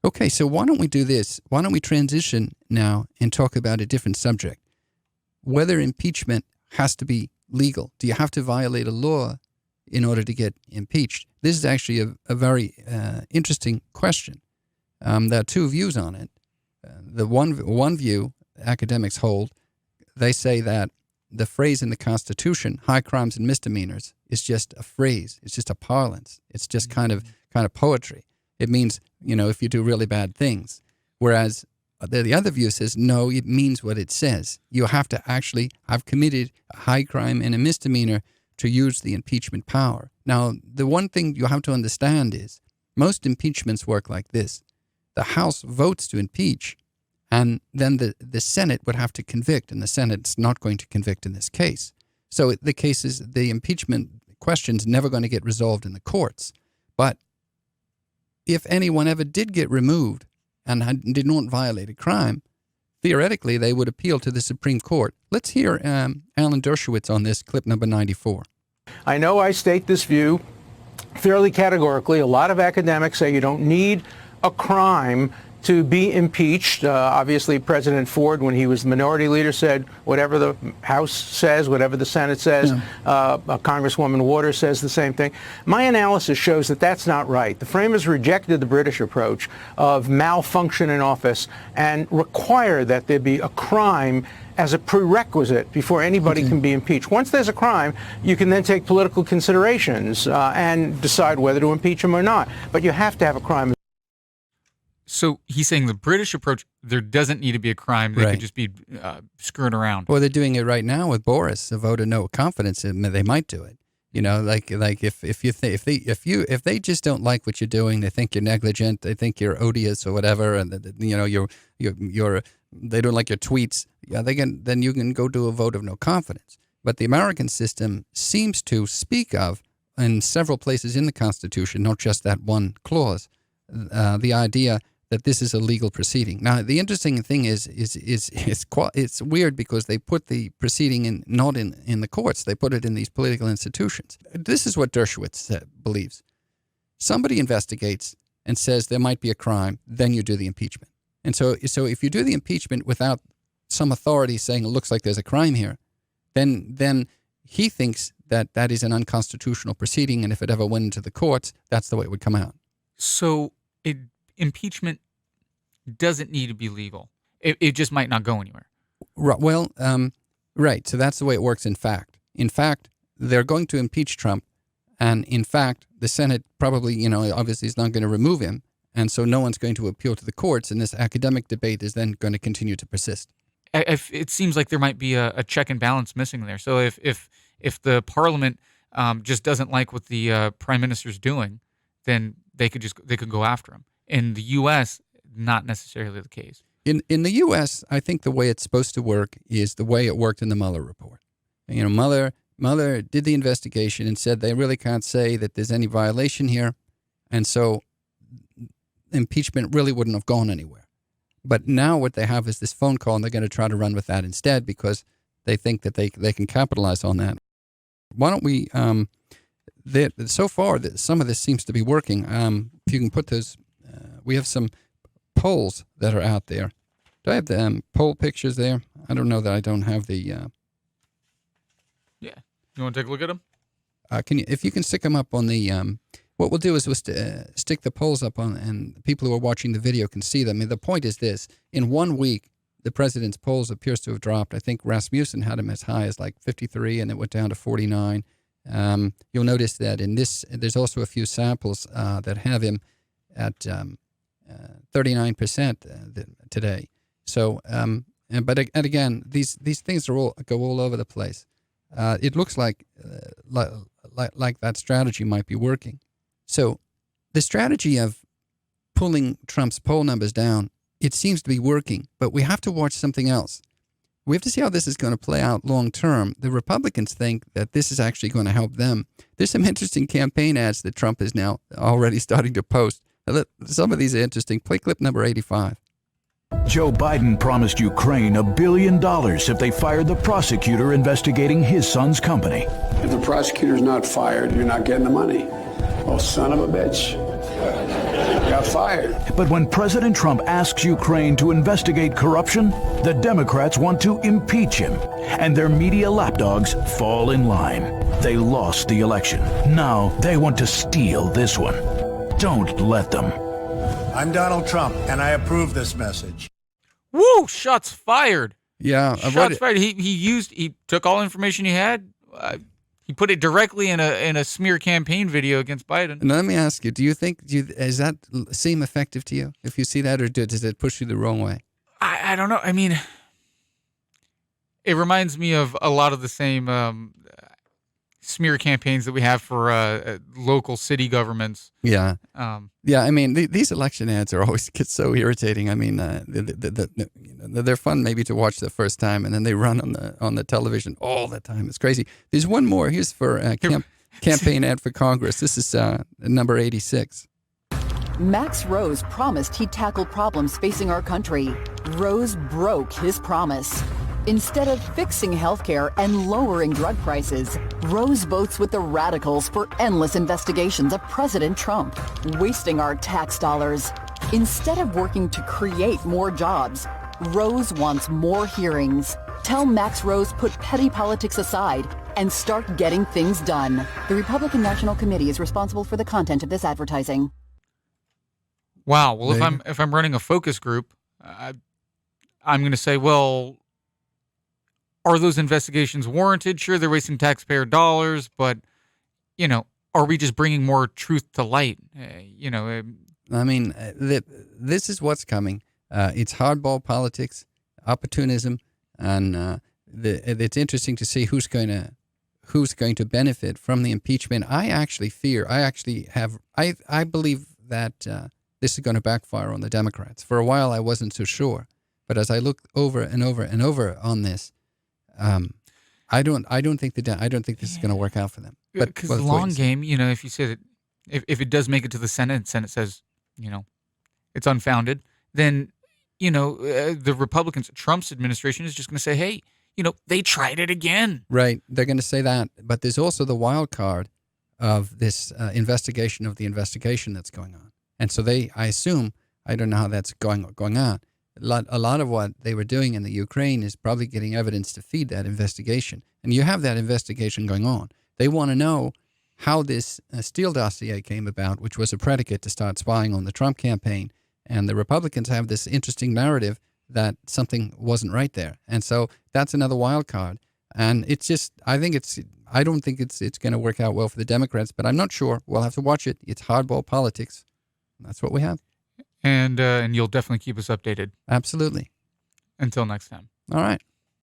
Okay, so why don't we do this? Why don't we transition now and talk about a different subject? Whether impeachment has to be legal. Do you have to violate a law in order to get impeached? This is actually a very interesting question. There are two views on it. The one view academics hold, they say that the phrase in the Constitution, high crimes and misdemeanors, is just a phrase. It's just a parlance. It's just kind of poetry. It means, if you do really bad things. Whereas the other view says, no, it means what it says. You have to actually have committed a high crime and a misdemeanor to use the impeachment power. Now, the one thing you have to understand is most impeachments work like this. The House votes to impeach, and then the Senate would have to convict, and the Senate's not going to convict in this case. So the impeachment question's never going to get resolved in the courts. But if anyone ever did get removed and did not violate a crime, theoretically they would appeal to the Supreme Court. Let's hear Alan Dershowitz on this, clip number 94. I know I state this view fairly categorically. A lot of academics say you don't need a crime to be impeached. Obviously, President Ford, when he was the minority leader, said whatever the House says, whatever the Senate says. Congresswoman Waters says the same thing. My analysis shows that that's not right. The framers rejected the British approach of malfunction in office and require that there be a crime as a prerequisite before anybody can be impeached. Once there's a crime, you can then take political considerations and decide whether to impeach him or not. But you have to have a crime. So he's saying the British approach, there doesn't need to be a crime. They could just be screwing around. Well, they're doing it right now with Boris. A vote of no confidence, they might do it. If they just don't like what you're doing, they think you're negligent, they think you're odious or whatever, and they don't like your tweets. Yeah, then you can go do a vote of no confidence. But the American system seems to speak of, in several places in the Constitution, not just that one clause, the idea that this is a legal proceeding. Now, the interesting thing is it's weird because they put the proceeding not in the courts. They put it in these political institutions. This is what Dershowitz believes. Somebody investigates and says there might be a crime, then you do the impeachment. And so if you do the impeachment without some authority saying it looks like there's a crime here, then he thinks that is an unconstitutional proceeding, and if it ever went into the courts, that's the way it would come out. So impeachment doesn't need to be legal. It just might not go anywhere. Well, right. So that's the way it works in fact. In fact, they're going to impeach Trump. And in fact, the Senate probably, obviously is not going to remove him. And so no one's going to appeal to the courts. And this academic debate is then going to continue to persist. It seems like there might be a check and balance missing there. So if the parliament just doesn't like what the prime minister's doing, then they could go after him. In the U.S., not necessarily the case. In the U.S., I think the way it's supposed to work is the way it worked in the Mueller report. Mueller did the investigation and said they really can't say that there's any violation here, and so impeachment really wouldn't have gone anywhere. But now what they have is this phone call, and they're going to try to run with that instead because they think that they can capitalize on that. Why don't we? So far, some of this seems to be working. If you can put those, we have some polls that are out there. Do I have the poll pictures there? I don't know that I don't have the. Yeah, you want to take a look at them? If you can stick them up on the. What we'll do is we'll stick the polls up on, and people who are watching the video can see them. I mean, the point is this: in 1 week, the president's polls appears to have dropped. I think Rasmussen had him as high as like 53, and it went down to 49. You'll notice that in this, there's also a few samples that have him at 39% today. So, but again, these things go all over the place. It looks like that strategy might be working. So, the strategy of pulling Trump's poll numbers down, it seems to be working. But we have to watch something else. We have to see how this is going to play out long term. The Republicans think that this is actually going to help them. There's some interesting campaign ads that Trump is now already starting to post. Some of these are interesting. Play clip number 85. Joe Biden promised Ukraine $1 billion if they fired the prosecutor investigating his son's company. If the prosecutor's not fired, you're not getting the money. Oh, son of a bitch. got fired. But when President Trump asks Ukraine to investigate corruption, the Democrats want to impeach him. And their media lapdogs fall in line. They lost the election. Now they want to steal this one. Don't let them. I'm Donald Trump, and I approve this message. Woo! Shots fired. Yeah. Shots fired. He took all information he had. He put it directly in a smear campaign video against Biden. Now, let me ask you, does that seem effective to you if you see that, or does it push you the wrong way? I don't know. I mean, it reminds me of a lot of the same smear campaigns that we have for local city governments. Yeah. Yeah, I mean, these election ads are always get so irritating. I mean, they're fun maybe to watch the first time, and then they run on the television all the time. It's crazy. There's one more. Here's for campaign ad for Congress. This is number 86. Max Rose promised he'd tackle problems facing our country. Rose broke his promise. Instead of fixing healthcare and lowering drug prices, Rose votes with the radicals for endless investigations of President Trump, wasting our tax dollars. Instead of working to create more jobs, Rose wants more hearings. Tell Max Rose put petty politics aside and start getting things done. The Republican National Committee is responsible for the content of this advertising. Wow. Well, if I'm running a focus group, I'm going to say, well, are those investigations warranted? Sure, they're wasting taxpayer dollars, but, are we just bringing more truth to light? I mean, this is what's coming. It's hardball politics, opportunism, and it's interesting to see who's going to benefit from the impeachment. I believe that this is going to backfire on the Democrats. For a while, I wasn't so sure, but as I look over and over and over on this, I don't think this is going to work out for them. Because the long game, if you say that if it does make it to the Senate, and Senate says, it's unfounded, then the Republicans, Trump's administration is just going to say, hey, they tried it again. Right, they're going to say that, but there's also the wild card of this investigation of the investigation that's going on, and so I assume, I don't know how that's going on. A lot of what they were doing in the Ukraine is probably getting evidence to feed that investigation. And you have that investigation going on. They want to know how this Steele dossier came about, which was a predicate to start spying on the Trump campaign. And the Republicans have this interesting narrative that something wasn't right there. And so that's another wild card. And it's just, I don't think it's going to work out well for the Democrats, but I'm not sure. We'll have to watch it. It's hardball politics. That's what we have. And you'll definitely keep us updated. Absolutely. Until next time. All right.